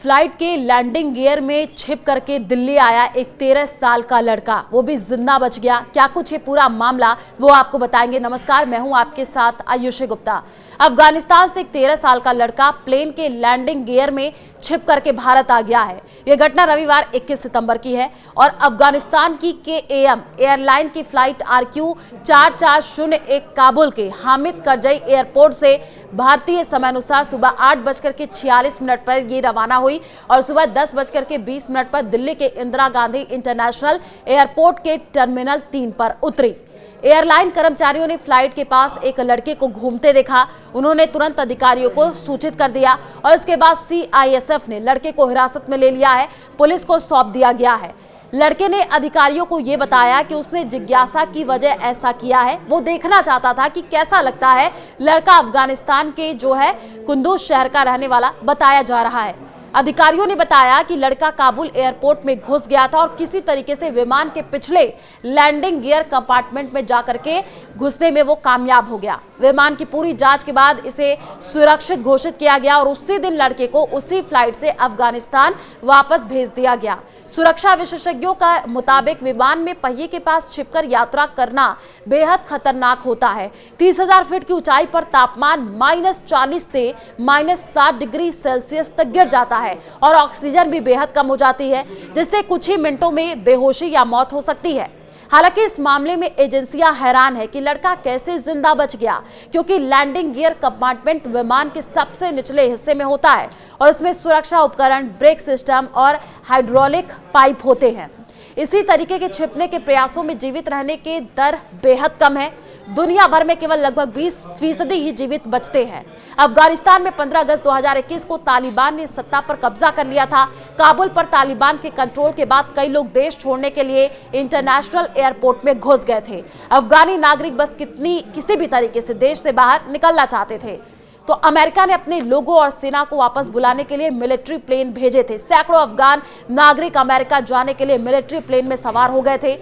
Flight के landing gear में छिप करके दिल्ली आया एक 13 साल का लड़का, वो भी जिंदा बच गया। क्या कुछ है पूरा मामला, वो आपको बताएंगे। नमस्कार, मैं हूं आपके साथ आयुषी गुप्ता। अफगानिस्तान से एक 13 साल का लड़का प्लेन के लैंडिंग गियर में छिप करके भारत आ गया है। यह घटना रविवार 21 सितंबर की है और अफगानिस्तान की KAM एयरलाइन की फ्लाइट RQ 4401 काबुल के हामिद करजई एयरपोर्ट से भारतीय समय अनुसार सुबह 8:46 पर ये रवाना हुई और सुबह 10:20 पर दिल्ली के इंदिरा गांधी इंटरनेशनल एयरपोर्ट के टर्मिनल 3 पर उतरी। एयरलाइन कर्मचारियों ने फ्लाइट के पास एक लड़के को घूमते देखा। उन्होंने तुरंत अधिकारियों को सूचित कर दिया और इसके बाद CISF ने लड़के को हिरासत में ले लिया है, पुलिस को सौंप दिया गया है। लड़के ने अधिकारियों को यह बताया कि उसने जिज्ञासा की वजह ऐसा किया है, वो देखना चाहता था कि कैसा लगता है। लड़का अफगानिस्तान के जो है कुंदूज शहर का रहने वाला बताया जा रहा है। अधिकारियों ने बताया कि लड़का काबुल एयरपोर्ट में घुस गया था और किसी तरीके से विमान के पिछले लैंडिंग गियर कंपार्टमेंट में जाकर के घुसने में वो कामयाब हो गया। विमान की पूरी जांच के बाद इसे सुरक्षित घोषित किया गया और उसी दिन लड़के को उसी फ्लाइट से अफगानिस्तान वापस भेज दिया गया। सुरक्षा विशेषज्ञों का मुताबिक विमान में पहिए के पास छिपकर यात्रा करना बेहद खतरनाक होता है। 30,000 फीट की ऊंचाई पर तापमान -40 से -60 डिग्री सेल्सियस तक गिर जाता है और ऑक्सीजन भी बेहद कम हो जाती है, जिससे कुछ ही मिनटों में बेहोशी या मौत हो सकती है। हालांकि इस मामले में एजेंसियां हैरान है कि लड़का कैसे जिंदा बच गया, क्योंकि लैंडिंग गियर कंपार्टमेंट विमान के सबसे निचले हिस्से में होता है और इसमें सुरक्षा उपकरण, ब्रेक सिस्टम और हाइड्रोलिक पाइप होते हैं। इसी तरीके के छिपने के प्रयासों में जीवित रहने के दर बेहद कम है। दुनिया भर में केवल लगभग 20% ही जीवित बचते हैं। अफगानिस्तान में 15 अगस्त 2021 को तालिबान ने सत्ता पर कब्जा कर लिया था। काबुल पर तालिबान के कंट्रोल के बाद कई लोग देश छोड़ने के लिए इंटरनेशनल एयरपोर्ट में घुस गए थे। अफगानी नागरिक बस किसी भी तरीके से देश से बाहर निकलना चाहते थे, तो अमेरिका ने अपने लोगों और सेना को वापस बुलाने के लिए मिलिट्री प्लेन भेजे थे। सैकड़ों अफगान नागरिक अमेरिका जाने के लिए मिलिट्री प्लेन में सवार हो गए थे।